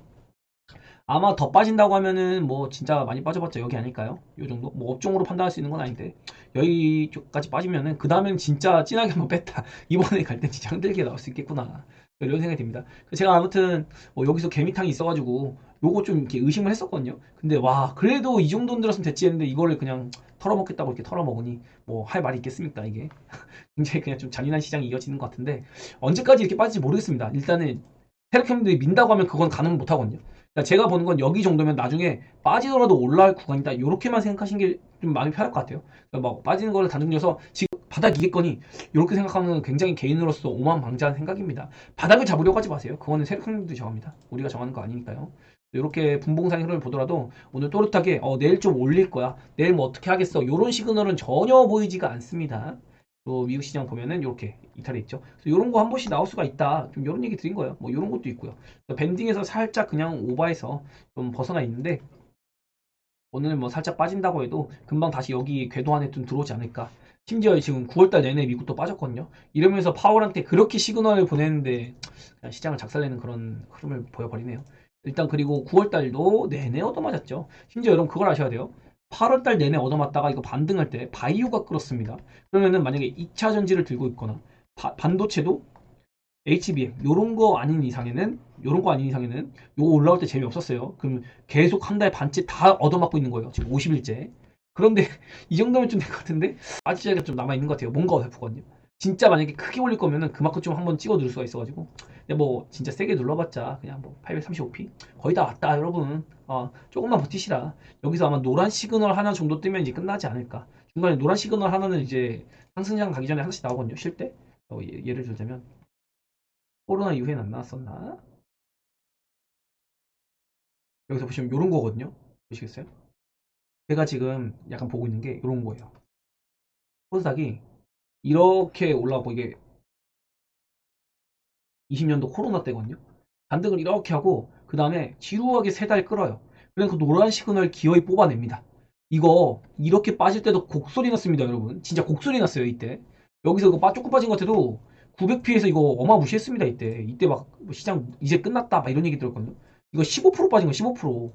아마 더 빠진다고 하면은 뭐 진짜 많이 빠져봤자 여기 아닐까요? 요 정도? 뭐 업종으로 판단할 수 있는 건 아닌데 여기까지 빠지면은 그 다음엔 진짜 진하게 한번 뺐다. 이번에 갈 땐 진짜 흔들게 나올 수 있겠구나. 이런 생각이 듭니다. 제가 아무튼 뭐 여기서 개미탕이 있어가지고 요거 좀 이렇게 의심을 했었거든요. 근데 와 그래도 이 정도 들었으면 됐지 했는데 이거를 그냥 털어먹겠다고 이렇게 털어먹으니 뭐 할 말이 있겠습니까 이게. 굉장히 그냥 좀 잔인한 시장이 이어지는 것 같은데 언제까지 이렇게 빠질지 모르겠습니다. 일단은 테lecom들이 민다고 하면 그건 가능 못하거든요. 그러니까 제가 보는 건 여기 정도면 나중에 빠지더라도 올라갈 구간이다. 이렇게만 생각하시는 게 좀 마음이 편할 것 같아요. 그러니까 막 빠지는 거를 단정지어서 지금 바닥이겠거니 이렇게 생각하는 굉장히 개인으로서 오만방자한 생각입니다. 바닥을 잡으려고 하지 마세요. 그거는 세력형님들이 정합니다. 우리가 정하는 거 아니니까요. 이렇게 분봉상의 흐름을 보더라도 오늘 또렷하게 내일 좀 올릴 거야. 내일 뭐 어떻게 하겠어. 이런 시그널은 전혀 보이지가 않습니다. 또 미국 시장 보면은 이렇게 이탈해 있죠. 그래서 이런 거 한 번씩 나올 수가 있다. 좀 이런 얘기 드린 거예요. 뭐 이런 것도 있고요. 밴딩에서 살짝 그냥 오버해서 좀 벗어나 있는데 오늘 뭐 살짝 빠진다고 해도 금방 다시 여기 궤도 안에 좀 들어오지 않을까. 심지어 지금 9월달 내내 미국도 빠졌거든요. 이러면서 파월한테 그렇게 시그널을 보냈는데 그냥 시장을 작살내는 그런 흐름을 보여버리네요. 일단 그리고 9월달도 내내 얻어맞았죠. 심지어 여러분 그걸 아셔야 돼요. 8월달 내내 얻어맞다가 이거 반등할 때 바이오가 끌었습니다. 그러면은 만약에 2차 전지를 들고 있거나 반도체도 HBM 요런 거 아닌 이상에는 요거 올라올 때 재미없었어요. 그럼 계속 한 달 반째 다 얻어맞고 있는 거예요. 지금 50일째. 그런데 이 정도면 좀 될 것 같은데 빠지자리가 좀 남아있는 것 같아요. 뭔가 어설프거든요. 진짜 만약에 크게 올릴 거면은 그만큼 좀 한번 찍어 누를 수가 있어가지고 근데 뭐 진짜 세게 눌러봤자 그냥 뭐 835p 거의 다 왔다 여러분. 조금만 버티시라. 여기서 아마 노란 시그널 하나 정도 뜨면 이제 끝나지 않을까. 중간에 노란 시그널 하나는 이제 상승장 가기 전에 하나씩 나오거든요. 쉴 때. 예를 들자면 코로나 이후엔 안 나왔었나? 여기서 보시면 요런 거거든요. 보시겠어요? 제가 지금 약간 보고 있는 게 요런 거예요. 코스닥이 이렇게 올라가고 이게 20년도 코로나 때거든요. 반등을 이렇게 하고 그 다음에 지루하게 3달 끌어요. 그냥 그 노란 시그널 기어이 뽑아냅니다. 이거 이렇게 빠질 때도 곡소리 났습니다, 여러분. 진짜 곡소리 났어요, 이때. 여기서 이거 조금 빠진 것 같아도 900p에서 이거 어마무시했습니다, 이때. 이때 막 시장 이제 끝났다 막 이런 얘기 들었거든요. 이거 15% 빠진 거 15%.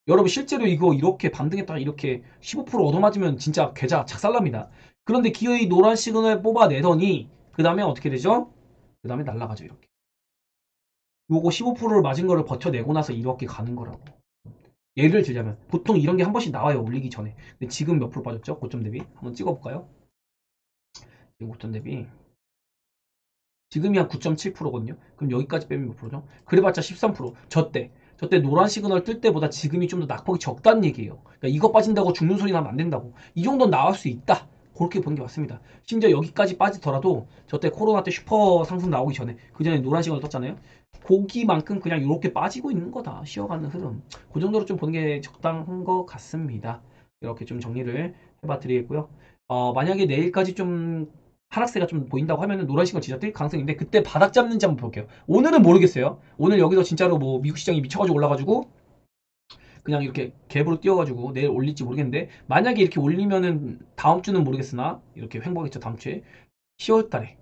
여러분 실제로 이거 이렇게 반등했다가 이렇게 15% 얻어맞으면 진짜 계좌 착살납니다. 그런데 기어이 노란 시그널 뽑아내더니 그 다음에 어떻게 되죠? 그 다음에 날아가죠, 이렇게. 요거 15%를 맞은 거를 버텨내고 나서 이렇게 가는 거라고. 예를 들자면 보통 이런 게 한 번씩 나와요, 올리기 전에. 근데 지금 몇 프로 빠졌죠? 고점 대비 한번 찍어볼까요? 지금 고점 대비 지금이 한 9.7%거든요. 그럼 여기까지 빼면 몇 프로죠? 그래봤자 13%. 저때 노란 시그널 뜰 때보다 지금이 좀 더 낙폭이 적다는 얘기예요. 그러니까 이거 빠진다고 죽는 소리 나면 안 된다고. 이 정도는 나올 수 있다. 그렇게 보는 게 맞습니다. 심지어 여기까지 빠지더라도 저때 코로나 때 슈퍼 상승 나오기 전에 그 전에 노란 시그널 떴잖아요. 고기만큼 그냥 이렇게 빠지고 있는 거다. 쉬어가는 흐름. 그 정도로 좀 보는 게 적당한 것 같습니다. 이렇게 좀 정리를 해봐 드리겠고요. 만약에 내일까지 좀 하락세가 좀 보인다고 하면은 노란식은 진짜 뜰 가능성인데 그때 바닥 잡는지 한번 볼게요. 오늘은 모르겠어요. 오늘 여기서 진짜로 뭐 미국 시장이 미쳐가지고 올라가지고 그냥 이렇게 갭으로 뛰어가지고 내일 올릴지 모르겠는데 만약에 이렇게 올리면은 다음 주는 모르겠으나 이렇게 횡보하겠죠. 다음 주에 10월 달에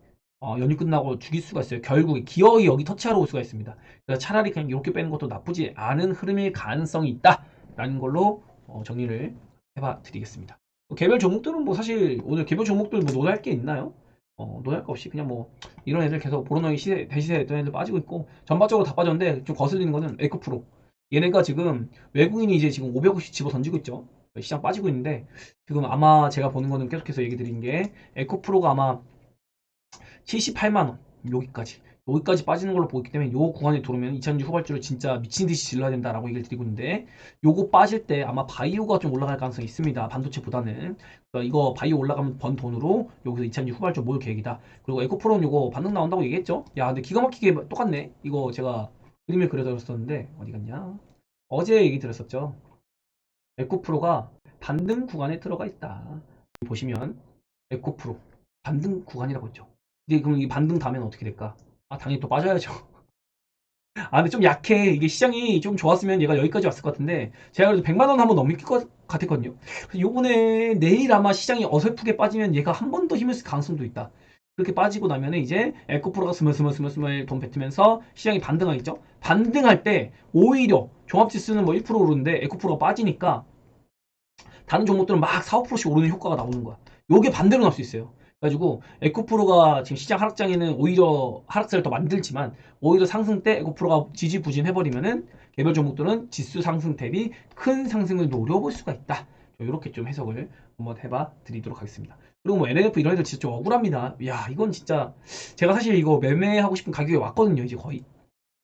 연휴 끝나고 죽일 수가 있어요. 결국에 기어이 여기 터치하러 올 수가 있습니다. 그래서 차라리 그냥 이렇게 빼는 것도 나쁘지 않은 흐름일 가능성이 있다라는 걸로 정리를 해봐 드리겠습니다. 개별 종목들은 뭐 사실 오늘 개별 종목들 뭐 논할 게 있나요? 논할 거 없이 그냥 뭐 이런 애들 계속 보로노이 시세 대시세 했던 애들 빠지고 있고 전반적으로 다 빠졌는데 좀 거슬리는 거는 에코프로 얘네가 지금 외국인이 이제 지금 500억씩 집어 던지고 있죠. 시장 빠지고 있는데 지금 아마 제가 보는 거는 계속해서 얘기 드린 게 에코프로가 아마 78만원 여기까지 빠지는 걸로 보고 있기 때문에 요 구간에 들어오면 2000주 후발주를 진짜 미친듯이 질러야 된다라고 얘기를 드리고 있는데 요거 빠질 때 아마 바이오가 좀 올라갈 가능성이 있습니다. 반도체보다는. 그러니까 이거 바이오 올라가면 번 돈으로 여기서 2000주 후발주 모을 계획이다. 그리고 에코프로는 요거 반등 나온다고 얘기했죠. 야 근데 기가 막히게 똑같네. 이거 제가 그림을 그려드렸었는데 어디 갔냐. 어제 얘기 드렸었죠. 에코프로가 반등 구간에 들어가 있다. 보시면 에코프로 반등 구간이라고 했죠. 이제 그럼 이 반등 다음에는 어떻게 될까? 당연히 또 빠져야죠. 근데 좀 약해. 이게 시장이 좀 좋았으면 얘가 여기까지 왔을 것 같은데 제가 그래도 100만 원 한번 넘길 것 같았거든요. 그래서 요번에 내일 아마 시장이 어설프게 빠지면 얘가 한 번 더 힘을 쓸 가능성도 있다. 그렇게 빠지고 나면은 이제 에코프로가 스멀스멀 돈 뱉으면서 시장이 반등하겠죠. 반등할 때 오히려 종합지수는 뭐 1% 오르는데 에코프로가 빠지니까 다른 종목들은 막 4, 5%씩 오르는 효과가 나오는 거야. 요게 반대로 날 수 있어요. 그래가지고 에코프로가 지금 시장 하락장에는 오히려 하락세를 더 만들지만 오히려 상승 때 에코프로가 지지부진해버리면은 개별 종목들은 지수 상승 대비 큰 상승을 노려볼 수가 있다. 이렇게 좀 해석을 한번 해봐 드리도록 하겠습니다. 그리고 뭐 NLF 이런 애들 진짜 좀 억울합니다. 야 이건 진짜 제가 사실 이거 매매하고 싶은 가격에 왔거든요. 이제 거의.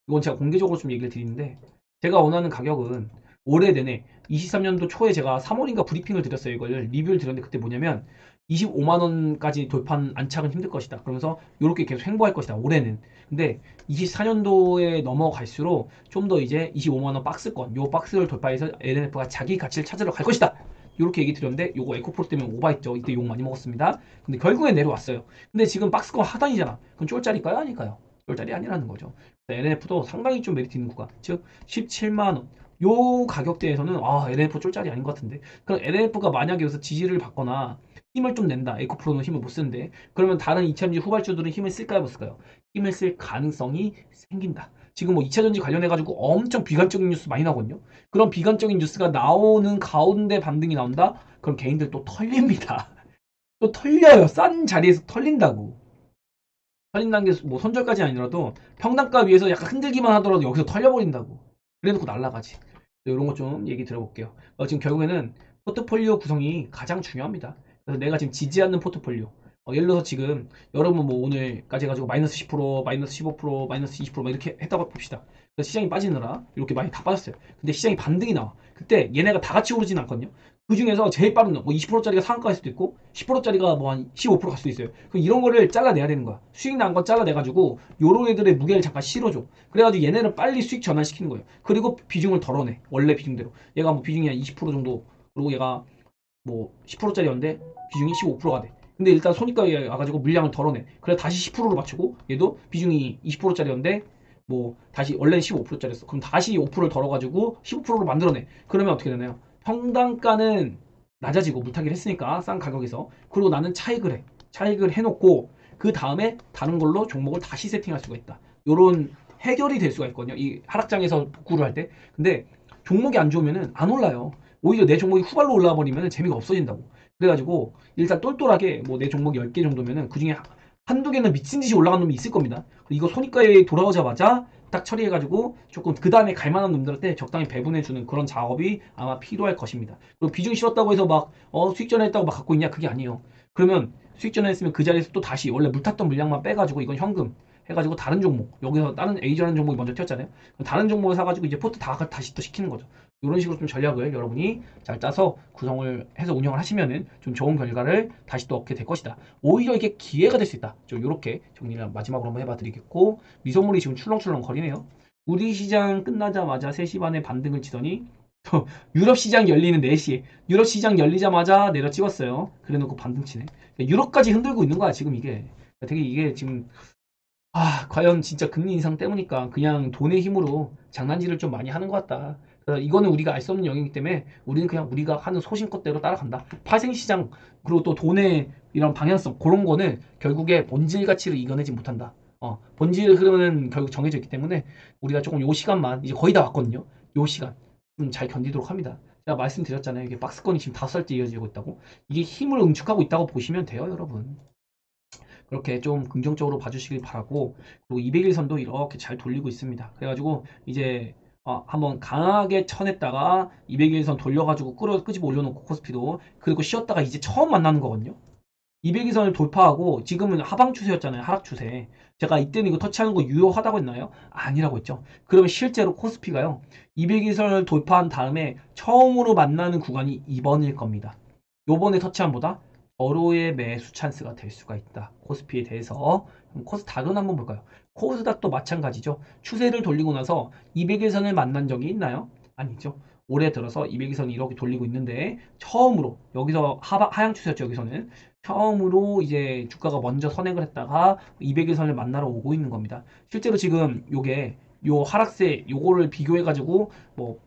이건 제가 공개적으로 좀 얘기를 드리는데 제가 원하는 가격은 올해 내내 23년도 초에 제가 3월인가 브리핑을 드렸어요. 이걸 리뷰를 드렸는데 그때 뭐냐면 25만 원까지 돌파한 안착은 힘들 것이다. 그러면서 이렇게 계속 횡보할 것이다. 올해는. 근데 24년도에 넘어갈수록 좀 더 이제 25만 원 박스권, 요 박스를 돌파해서 LNF가 자기 가치를 찾으러 갈 것이다. 이렇게 얘기 드렸는데 요거 에코프로 때문에 오바했죠. 이때 욕 많이 먹었습니다. 근데 결국에 내려왔어요. 근데 지금 박스권 하단이잖아. 그럼 쫄짜리일까요? 아닐까요? 쫄짜리 아니라는 거죠. LNF도 상당히 좀 메리트 있는 구간. 즉 17만 원. 요 가격대에서는 LNF 쫄짜리 아닌 것 같은데. 그럼 LNF가 만약에 여기서 지지를 받거나 힘을 좀 낸다. 에코프로는 힘을 못 쓰는데. 그러면 다른 2차전지 후발주들은 힘을 쓸까요? 못 쓸까요? 힘을 쓸 가능성이 생긴다. 지금 뭐 2차전지 관련해가지고 엄청 비관적인 뉴스 많이 나거든요. 그런 비관적인 뉴스가 나오는 가운데 반등이 나온다? 그럼 개인들 또 털립니다. 또 털려요. 싼 자리에서 털린다고. 털린다는 게 뭐 손절까지 아니라도 평단가 위에서 약간 흔들기만 하더라도 여기서 털려버린다고. 그래놓고 날라가지. 이런 거 좀 얘기 들어볼게요. 지금 결국에는 포트폴리오 구성이 가장 중요합니다. 그래서 내가 지금 지지 않는 포트폴리오. 예를 들어서 지금 여러분 뭐 오늘까지 해가지고 마이너스 10%, 마이너스 15%, 마이너스 20% 이렇게 했다고 봅시다. 그래서 시장이 빠지느라 이렇게 많이 다 빠졌어요. 근데 시장이 반등이 나와. 그때 얘네가 다 같이 오르진 않거든요. 그 중에서 제일 빠른 뭐 20%짜리가 상한가일 수도 있고 10%짜리가 뭐 한 15%갈 수도 있어요. 그럼 이런 거를 잘라내야 되는 거야. 수익 난 건 잘라내가지고 요런 애들의 무게를 잠깐 실어줘. 그래가지고 얘네를 빨리 수익 전환시키는 거예요. 그리고 비중을 덜어내. 원래 비중대로. 얘가 뭐 비중이 한 20% 정도, 그리고 얘가 뭐 10%짜리였는데 비중이 15%가 돼. 근데 일단 손익가에 와가지고 물량을 덜어내. 그래 다시 10%로 맞추고 얘도 비중이 20%짜리였는데 뭐 다시 원래는 15%짜리였어. 그럼 다시 5%를 덜어가지고 15%로 만들어내. 그러면 어떻게 되나요? 평단가는 낮아지고 물타기를 했으니까 싼 가격에서. 그리고 나는 차익을 해. 차익을 해놓고 그 다음에 다른 걸로 종목을 다시 세팅할 수가 있다. 요런 해결이 될 수가 있거든요. 이 하락장에서 복구를 할 때. 근데 종목이 안 좋으면은 안 올라요. 오히려 내 종목이 후발로 올라와 버리면 재미가 없어진다고. 그래가지고 일단 똘똘하게 뭐 내 종목 10개 정도면은 그 중에 한두 개는 미친 듯이 올라간 놈이 있을 겁니다. 이거 손익가에 돌아오자마자 딱 처리해가지고 조금 그 다음에 갈만한 놈들한테 적당히 배분해주는 그런 작업이 아마 필요할 것입니다. 그리고 비중 실었다고 해서 막 수익 전환했다고 막 갖고 있냐? 그게 아니에요. 그러면 수익 전환했으면 그 자리에서 또 다시 원래 물 탔던 물량만 빼가지고 이건 현금 해가지고 다른 종목, 여기서 다른 A라는 종목이 먼저 튀었잖아요. 다른 종목을 사가지고 이제 포트 다시 또 시키는 거죠. 이런 식으로 좀 전략을 여러분이 잘 짜서 구성을 해서 운영을 하시면은 좀 좋은 결과를 다시 또 얻게 될 것이다. 오히려 이게 기회가 될 수 있다. 좀 이렇게 정리를 마지막으로 한번 해봐 드리겠고, 미소물이 지금 출렁출렁 거리네요. 우리 시장 끝나자마자 3시 반에 반등을 치더니 유럽 시장 열리는 4시에 유럽 시장 열리자마자 내려 찍었어요. 그래 놓고 반등 치네. 유럽까지 흔들고 있는 거야 지금 이게. 되게 이게 지금 과연 진짜 금리 인상 때문일까? 그냥 돈의 힘으로 장난질을 좀 많이 하는 것 같다. 그래서 이거는 우리가 알 수 없는 영역이기 때문에 우리는 그냥 우리가 하는 소신껏대로 따라간다. 파생시장, 그리고 또 돈의 이런 방향성, 그런 거는 결국에 본질 가치를 이겨내지 못한다. 본질 흐름은 결국 정해져 있기 때문에 우리가 조금 요 시간만, 이제 거의 다 왔거든요. 요 시간. 좀 잘 견디도록 합니다. 제가 말씀드렸잖아요. 이게 박스권이 지금 5살째 이어지고 있다고. 이게 힘을 응축하고 있다고 보시면 돼요, 여러분. 그렇게 좀 긍정적으로 봐주시길 바라고, 그리고 200일선도 이렇게 잘 돌리고 있습니다. 그래가지고 이제 한번 강하게 쳐냈다가 200일선 돌려가지고 끄집어 올려놓고 코스피도, 그리고 쉬었다가 이제 처음 만나는 거거든요. 200일선을 돌파하고 지금은 하방 추세였잖아요. 하락 추세. 제가 이때는 이거 터치하는 거 유효하다고 했나요? 아니라고 했죠. 그러면 실제로 코스피가요, 200일선을 돌파한 다음에 처음으로 만나는 구간이 2번일 겁니다. 요번에 터치한보다 어로의 매수 찬스가 될 수가 있다. 코스피에 대해서. 그럼 코스닥은 한번 볼까요? 코스닥도 마찬가지죠. 추세를 돌리고 나서 200일선을 만난 적이 있나요? 아니죠. 올해 들어서 200일선이 이렇게 돌리고 있는데 처음으로 여기서 하향 추세였죠. 여기서는 처음으로 이제 주가가 먼저 선행을 했다가 200일선을 만나러 오고 있는 겁니다. 실제로 지금 요게 요 하락세 요거를 비교해 가지고 뭐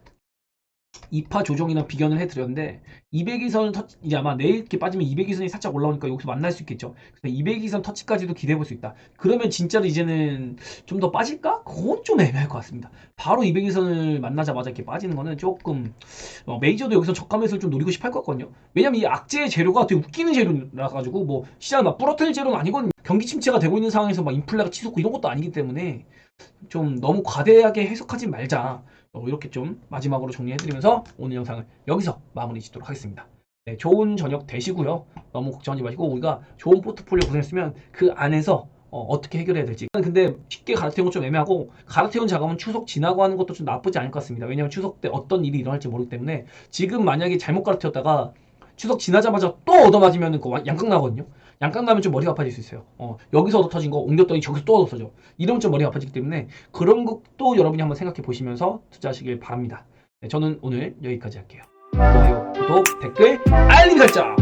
2파 조정이나 비견을 해드렸는데 200이선 터치, 이제 아마 내일 이렇게 빠지면 200이선이 살짝 올라오니까 여기서 만날 수 있겠죠. 그래서 200이선 터치까지도 기대해 볼 수 있다. 그러면 진짜로 이제는 좀 더 빠질까? 그건 좀 애매할 것 같습니다. 바로 200이선을 만나자마자 이렇게 빠지는 거는 조금 메이저도 여기서 저가 매수를 좀 노리고 싶어 할 것 같거든요. 왜냐면 이 악재 재료가 되게 웃기는 재료라 가지고 뭐 시장을 막 부러뜨릴 재료는 아니거든요. 경기 침체가 되고 있는 상황에서 막 인플레가 치솟고 이런 것도 아니기 때문에 좀 너무 과대하게 해석하지 말자. 이렇게 좀 마지막으로 정리해드리면서 오늘 영상을 여기서 마무리 짓도록 하겠습니다. 네, 좋은 저녁 되시고요. 너무 걱정하지 마시고 우리가 좋은 포트폴리오 구성했으면 그 안에서 어떻게 해결해야 될지. 근데 쉽게 갈아태우는 건 좀 애매하고, 갈아태운 자금은 추석 지나고 하는 것도 좀 나쁘지 않을 것 같습니다. 왜냐하면 추석 때 어떤 일이 일어날지 모르기 때문에 지금 만약에 잘못 갈아태웠다가 추석 지나자마자 또 얻어맞으면 그 양강 나거든요. 양강 나면 좀 머리가 아파질 수 있어요. 여기서 얻어 터진 거 옮겼더니 저기서 또 얻어 터져. 이러면 좀 머리가 아파지기 때문에 그런 것도 여러분이 한번 생각해 보시면서 투자하시길 바랍니다. 네, 저는 오늘 여기까지 할게요. 좋아요, 구독, 댓글, 알림 설정!